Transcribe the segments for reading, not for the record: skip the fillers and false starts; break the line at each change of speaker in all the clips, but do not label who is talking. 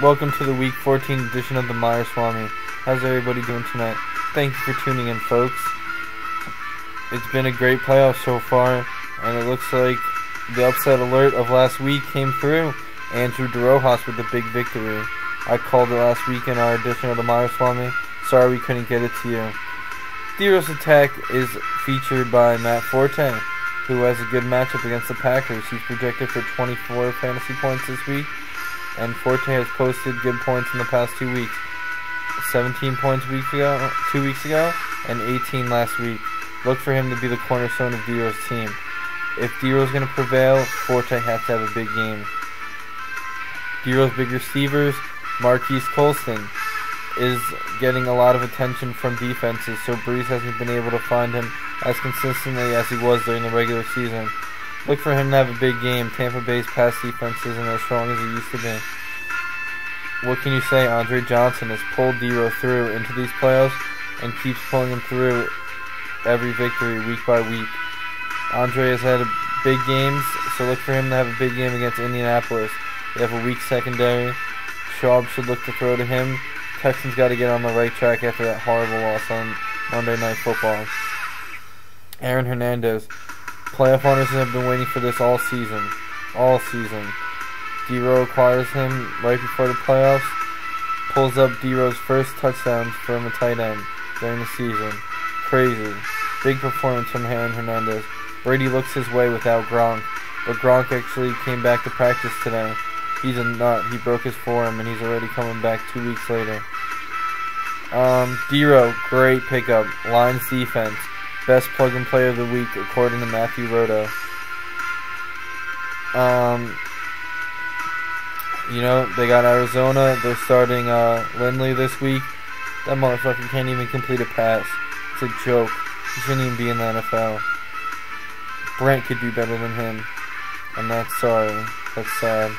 Welcome to the Week 14 edition of the Myerswami. How's everybody doing tonight? Thank you for tuning in, folks. It's been a great playoff so far, and it looks like the upset alert of last week came through. Andrew DeRojas with the big victory. I called it last week in our edition of the Myerswami. Sorry we couldn't get it to you. D-Rose attack is featured by Matt Forte, who has a good matchup against the Packers. He's projected for 24 fantasy points this week, and Forte has posted good points in the past 2 weeks. 17 points 2 weeks ago, and 18 last week. Look for him to be the cornerstone of D-Rose's team. If D-Rose is going to prevail, Forte has to have a big game. D-Rose's big receivers, Marquise Colston, is getting a lot of attention from defenses, so Breeze hasn't been able to find him as consistently as he was during the regular season. Look for him to have a big game. Tampa Bay's pass defense isn't as strong as it used to be. What can you say? Andre Johnson has pulled D-Rose through into these playoffs and keeps pulling him through every victory week by week. Andre has had big games, so look for him to have a big game against Indianapolis. They have a weak secondary. Schaub should look to throw to him. Texans got to get on the right track after that horrible loss on Monday Night Football. Aaron Hernandez. Playoff owners have been waiting for this all season. All season. D-Rose acquires him right before the playoffs. Pulls up D-Rose's first touchdown from a tight end during the season. Crazy. Big performance from Aaron Hernandez. Brady looks his way without Gronk, but Gronk actually came back to practice today. He's a nut. He broke his forearm, and he's already coming back 2 weeks later. D-Rose, great pickup. Lions defense. Best plug-and-play of the week, according to Matthew Roto. You know, they got Arizona. They're starting Lindley this week. That motherfucker can't even complete a pass. It's a joke. He shouldn't even be in the NFL. Brent could do better than him. I'm not sorry. That's sad.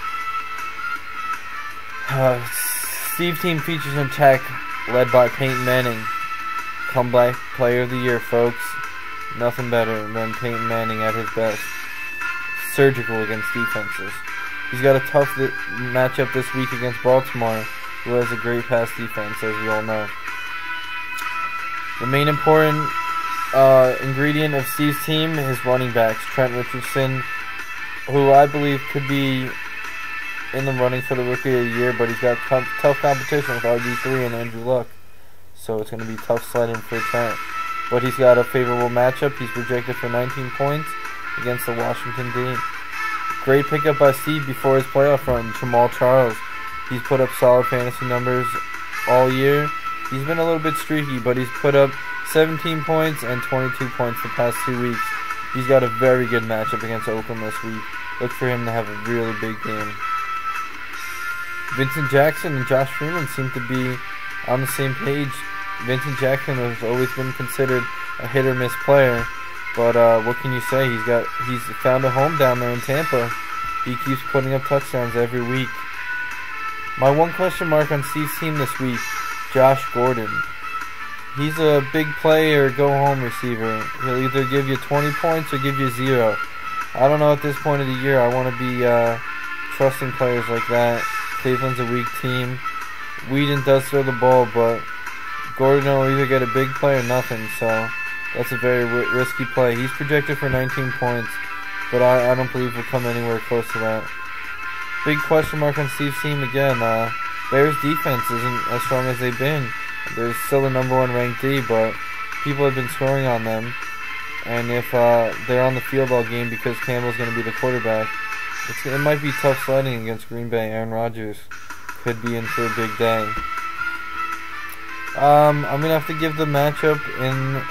Steve team features in tech, led by Peyton Manning. Comeback player of the year, folks. Nothing better than Peyton Manning at his best. Surgical against defenses. He's got a tough matchup this week against Baltimore, who has a great pass defense, as we all know. The main important ingredient of Steve's team is running backs. Trent Richardson, who I believe could be in the running for the Rookie of the Year, but he's got tough competition with RG3 and Andrew Luck. So it's going to be tough sledding for Trent. But he's got a favorable matchup. He's projected for 19 points against the Washington D. Great pickup by Steve before his playoff run, Jamal Charles. He's put up solid fantasy numbers all year. He's been a little bit streaky, but he's put up 17 points and 22 points the past 2 weeks. He's got a very good matchup against Oakland this week. Look for him to have a really big game. Vincent Jackson and Josh Freeman seem to be on the same page. Vincent Jackson has always been considered a hit-or-miss player, but what can you say? He's found a home down there in Tampa. He keeps putting up touchdowns every week. My one question mark on Steve's team this week, Josh Gordon. He's a big play or go-home receiver. He'll either give you 20 points or give you 0. I don't know at this point of the year. I want to be trusting players like that. Cleveland's a weak team. Whedon does throw the ball, but Gordon will either get a big play or nothing, so that's a very risky play. He's projected for 19 points, but I don't believe he'll come anywhere close to that. Big question mark on Steve's team again. Bears defense isn't as strong as they've been. They're still the #1 ranked D, but people have been scoring on them. And if they're on the field all game because Campbell's going to be the quarterback, it might be tough sledding against Green Bay. Aaron Rodgers could be in for a big day. I'm going to have to give the matchup I'm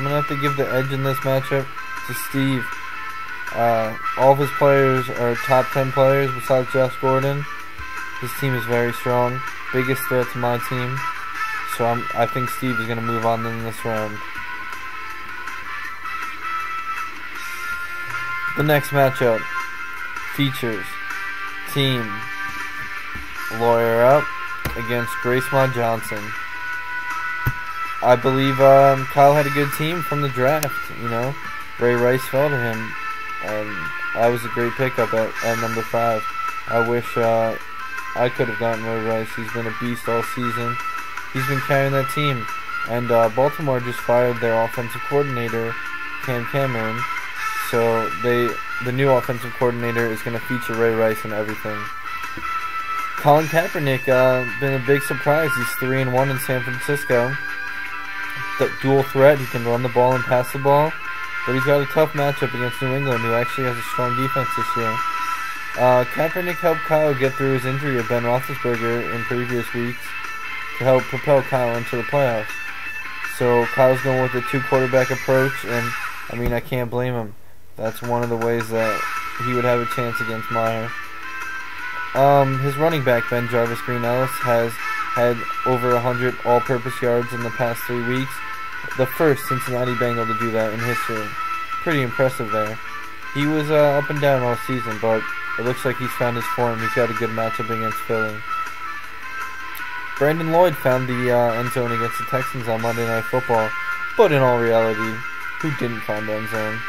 going to have to give the edge in this matchup to Steve. All of his players are top 10 players besides Josh Gordon. His team is very strong. Biggest threat to my team. So I think Steve is going to move on in this round. The next matchup features Team Lawyer Up against Gracemont Johnson. I believe Kyle had a good team from the draft. You know, Ray Rice fell to him, and that was a great pickup at number 5. I wish I could have gotten Ray Rice. He's been a beast all season. He's been carrying that team. And Baltimore just fired their offensive coordinator, Cam Cameron. So the new offensive coordinator is going to feature Ray Rice and everything. Colin Kaepernick, been a big surprise. He's 3-1 in San Francisco. The dual threat, he can run the ball and pass the ball. But he's got a tough matchup against New England, who actually has a strong defense this year. Kaepernick helped Kyle get through his injury of Ben Roethlisberger in previous weeks to help propel Kyle into the playoffs. So Kyle's going with a 2-quarterback approach, and I mean, I can't blame him. That's one of the ways that he would have a chance against Meyer. His running back, Ben Jarvis Green Ellis, has had over 100 all-purpose yards in the past 3 weeks. The first Cincinnati Bengal to do that in history. Pretty impressive there. He was up and down all season, but it looks like he's found his form. He's got a good matchup against Philly. Brandon Lloyd found the end zone against the Texans on Monday Night Football, but in all reality, who didn't find the end zone?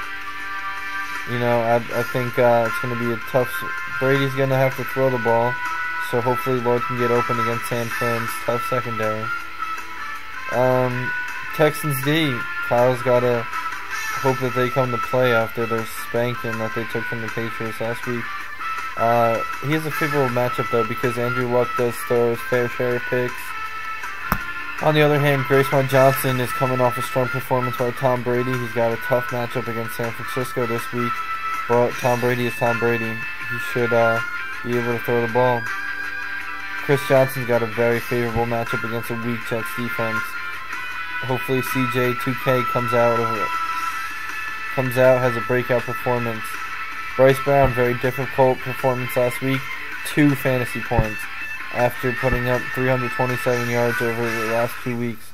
You know, I think it's going to be a tough... Brady's going to have to throw the ball, so hopefully Lloyd can get open against San Fran's tough secondary. Texans D, Kyle's got to hope that they come to play after their spanking that they took from the Patriots last week. He has a favorable matchup, though, because Andrew Luck does throw his fair share of picks. On the other hand, Gracemont Johnson is coming off a strong performance by Tom Brady. He's got a tough matchup against San Francisco this week, but Tom Brady is Tom Brady. He should be able to throw the ball. Chris Johnson's got a very favorable matchup against a weak Jets defense. Hopefully CJ2K comes out, has a breakout performance. Bryce Brown, very difficult performance last week. 2 fantasy points after putting up 327 yards over the last 2 weeks.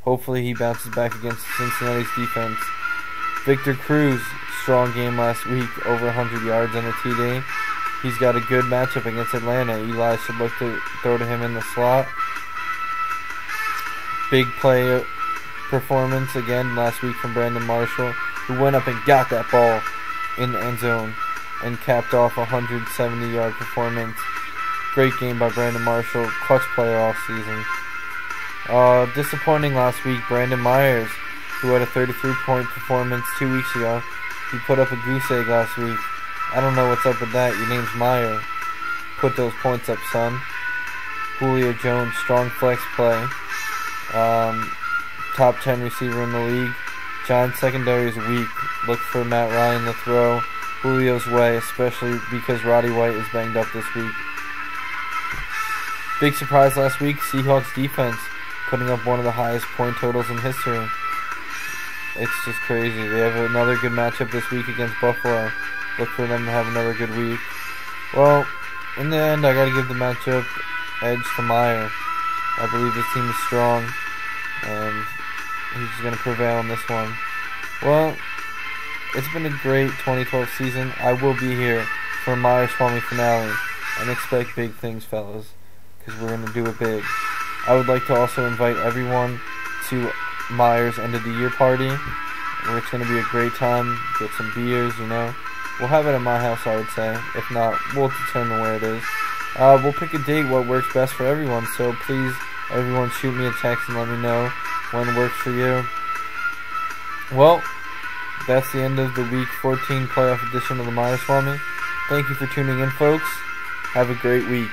Hopefully he bounces back against Cincinnati's defense. Victor Cruz, strong game last week, over 100 yards and a TD. He's got a good matchup against Atlanta. Eli should look to throw to him in the slot. Big play performance again last week from Brandon Marshall, who went up and got that ball in the end zone and capped off a 170-yard performance. Great game by Brandon Marshall, clutch player all season. Disappointing last week, Brandon Myers, who had a 33-point performance 2 weeks ago. He put up a goose egg last week. I don't know what's up with that. Your name's Meyer. Put those points up, son. Julio Jones, strong flex play. Top 10 receiver in the league. Giants secondary is weak. Look for Matt Ryan to throw Julio's way, especially because Roddy White is banged up this week. Big surprise last week, Seahawks defense putting up one of the highest point totals in history. It's just crazy. They have another good matchup this week against Buffalo. Look for them to have another good week. Well, in the end, I got to give the matchup edge to Meyer. I believe this team is strong, and he's going to prevail in this one. Well, it's been a great 2012 season. I will be here for Myerswami finale, and expect big things, fellas, because we're going to do it big. I would like to also invite everyone to Myers' end of the year party, where it's going to be a great time. Get some beers, you know. We'll have it at my house, I would say. If not, we'll determine where it is. We'll pick a date what works best for everyone, so please, everyone, shoot me a text and let me know when works for you. Well, that's the end of the Week 14 playoff edition of the Myerswami. Thank you for tuning in, folks. Have a great week.